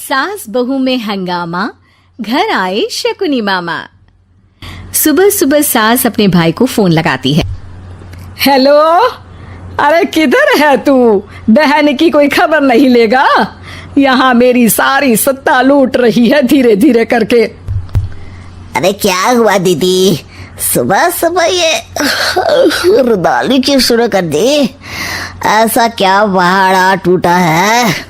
सास बहू में हंगामा, घर आए शकुनी मामा। सुबह सुबह सास अपने भाई को फोन लगाती है। हेलो, अरे किधर है तू? बहन की कोई खबर नहीं लेगा? यहाँ मेरी सारी सत्ता लूट रही है धीरे धीरे करके। अरे क्या हुआ दीदी, सुबह सुबह ये रुदाली क्यों शुरू कर दी? ऐसा क्या पहाड़ा टूटा है?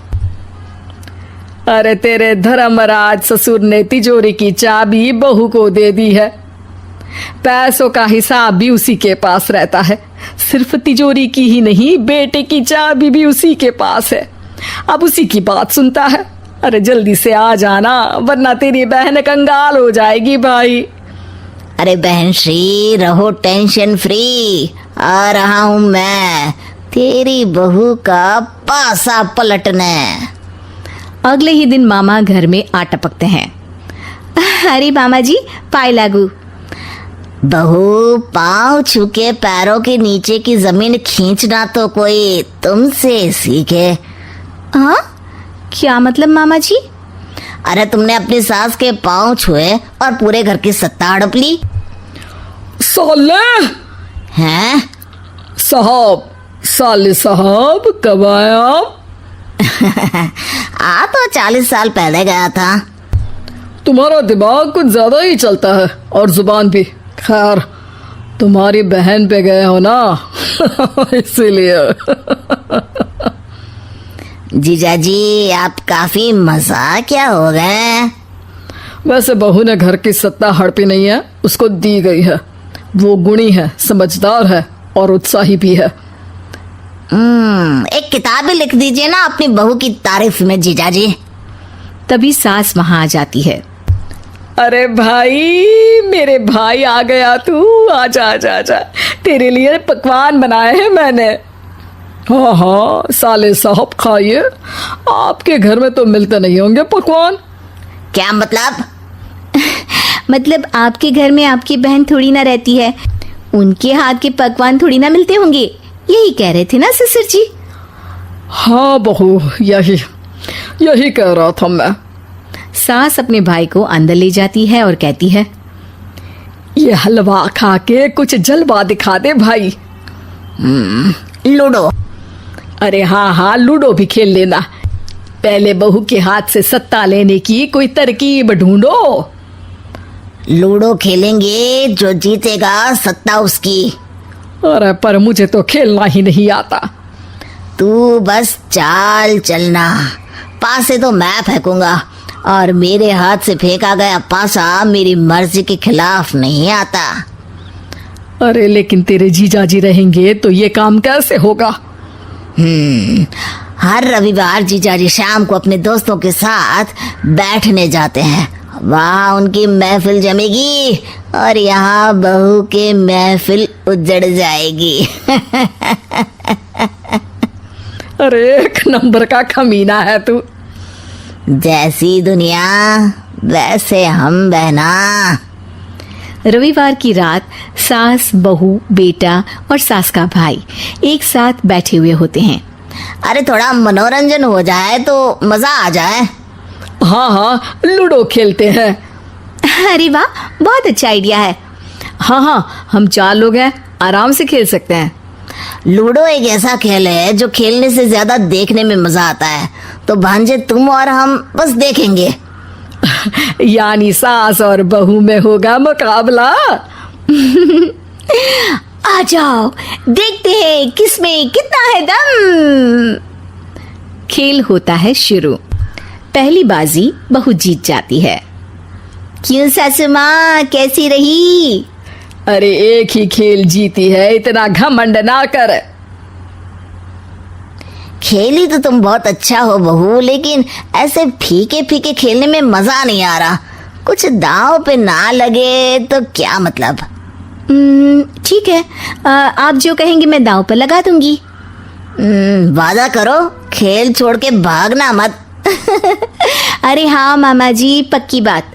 अरे तेरे धर्मराज ससुर ने तिजोरी की चाबी बहू को दे दी है। पैसों का हिसाब भी उसी के पास रहता है। सिर्फ तिजोरी की ही नहीं, बेटे की चाबी भी उसी के पास है। अब उसी की बात सुनता है। अरे जल्दी से आ जाना, वरना तेरी बहन कंगाल हो जाएगी भाई। अरे बहन श्री, रहो टेंशन फ्री, आ रहा हूँ मैं तेरी बहू का पासा पलटने। अगले ही दिन मामा घर में आ टपकते हैं। अरे मामा जी, पाए लागू। बहू, पाँव छूके पैरों के नीचे की जमीन खींचना तो कोई तुमसे सीखे। हाँ, क्या मतलब मामा जी? अरे तुमने अपनी सास के पाँव छुए और पूरे घर की सत्ता हड़प ली। साले हैं? साहब, साले साहब कब आए आप? आ तो 40 साल पहले गया था। तुम्हारा दिमाग कुछ ज्यादा ही चलता है और जुबान भी। खैर, तुम्हारी बहन पे गए हो ना इसीलिए। जीजाजी, आप काफी मजाकिया हो गए। वैसे बहू ने घर की सत्ता हड़पी नहीं है, उसको दी गई है। वो गुणी है, समझदार है और उत्साही भी है। एक किताब भी लिख दीजिए ना अपनी बहू की तारीफ में जीजाजी। तभी सास वहां आ जाती है। अरे भाई, मेरे भाई आ गया तू। आजा आजा आजा, तेरे लिए पकवान बनाए हैं मैंने। हाँ हाँ साले साहब, खाइए। आपके घर में तो मिलते नहीं होंगे पकवान। क्या मतलब? मतलब आपके घर में आपकी बहन थोड़ी ना रहती है, उनके हाथ के पकवान थोड़ी ना मिलते होंगे, यही कह रहे थे ना ससुर जी? हाँ बहू, यही कह रहा था मैं। सास अपने भाई को अंदर ले जाती है और कहती है, ये हलवा खा के कुछ जलवा दिखा दे भाई। लूडो? अरे हाँ हाँ, लूडो भी खेल लेना। पहले बहू के हाथ से सत्ता लेने की कोई तरकीब ढूंढो। लूडो खेलेंगे, जो जीतेगा सत्ता उसकी। अरे पर मुझे तो खेलना ही नहीं आता। तू बस चाल चलना, पासे तो मैं फेंकूंगा और मेरे हाथ से फेंका गया पासा मेरी मर्जी के खिलाफ नहीं आता। अरे लेकिन तेरे जीजाजी रहेंगे तो ये काम कैसे होगा? हर रविवार जीजाजी शाम को अपने दोस्तों के साथ बैठने जाते हैं। वहाँ उनकी महफिल जमेगी और यहाँ बहू के महफिल उजड़ जाएगी। अरे एक नंबर का कमीना है तू। जैसी दुनिया वैसे हम बहना। रविवार की रात सास, बहू, बेटा और सास का भाई एक साथ बैठे हुए होते हैं। अरे थोड़ा मनोरंजन हो जाए तो मजा आ जाए। हाँ हाँ, लूडो खेलते हैं। अरे वाह, बहुत अच्छा आइडिया है। हाँ हाँ, हम 4 लोग हैं, आराम से खेल सकते हैं। लूडो एक ऐसा खेल है जो खेलने से ज्यादा देखने में मजा आता है। तो भांजे, तुम और हम बस देखेंगे। यानी सास और बहू में होगा मुकाबला। आ जाओ, देखते हैं किसमें कितना है दम। खेल होता है शुरू। पहली बाजी बहू जीत जाती है। क्यों सासू माँ, कैसी रही? अरे एक ही खेल जीती है, इतना घमंड ना कर। खेली तो तुम बहुत अच्छा हो बहू, लेकिन ऐसे फीके फीके खेलने में मजा नहीं आ रहा। कुछ दांव पे ना लगे तो क्या मतलब? ठीक है, आप जो कहेंगे मैं दांव पर लगा दूंगी। वादा करो, खेल छोड़ के भागना मत। अरे हाँ मामा जी, पक्की बात।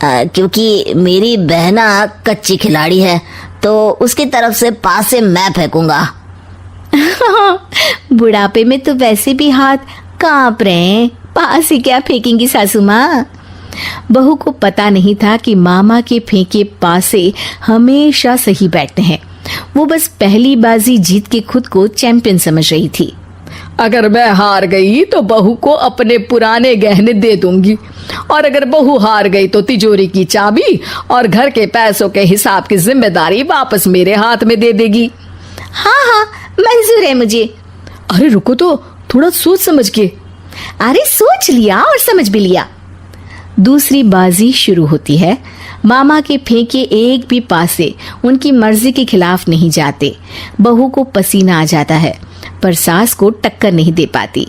क्योंकि मेरी बहना कच्ची खिलाड़ी है, तो उसकी तरफ से पास से मैं फेंकूंगा। बुढ़ापे में तो वैसे भी हाथ कांप रहे हैं, पास ही क्या फेंकेंगी सासू माँ। बहू को पता नहीं था कि मामा के फेंके पासे हमेशा सही बैठते हैं। वो बस पहली बाजी जीत के खुद को चैंपियन समझ रही थी। अगर मैं हार गई तो बहू को अपने पुराने गहने दे दूंगी, और अगर बहू हार गई तो तिजोरी की चाबी और घर के पैसों के हिसाब की जिम्मेदारी वापस मेरे हाथ में दे देगी। हाँ हाँ मंजूर है मुझे। अरे रुको तो, थोड़ा सोच समझ के। अरे सोच लिया और समझ भी लिया। दूसरी बाजी शुरू होती है। मामा के फेंके एक भी पासे उनकी मर्जी के खिलाफ नहीं जाते। बहू को पसीना आ जाता है, पर सास को टक्कर नहीं दे पाती।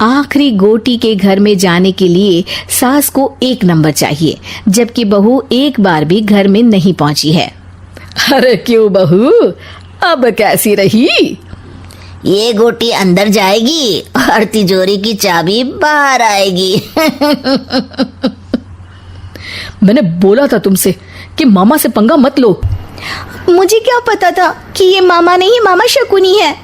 आखिरी गोटी के घर में जाने के लिए सास को 1 नंबर चाहिए, जबकि बहू एक बार भी घर में नहीं पहुंची है। अरे क्यों बहू, अब कैसी रही? ये गोटी अंदर जाएगी और तिजोरी की चाबी बाहर आएगी। मैंने बोला था तुमसे कि मामा से पंगा मत लो। मुझे क्या पता था कि ये मामा नहीं, मामा शकुनी है।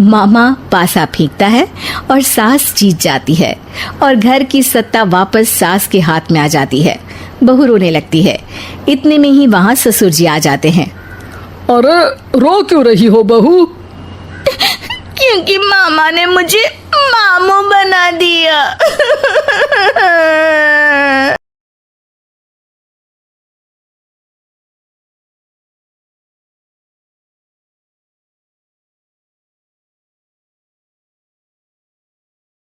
मामा पासा फेंकता है और सास जीत जाती है और घर की सत्ता वापस सास के हाथ में आ जाती है। बहू रोने लगती है। इतने में ही वहां ससुर जी आ जाते हैं। अरे रो क्यों रही हो बहू? क्योंकि मामा ने मुझे मामू बना दिया।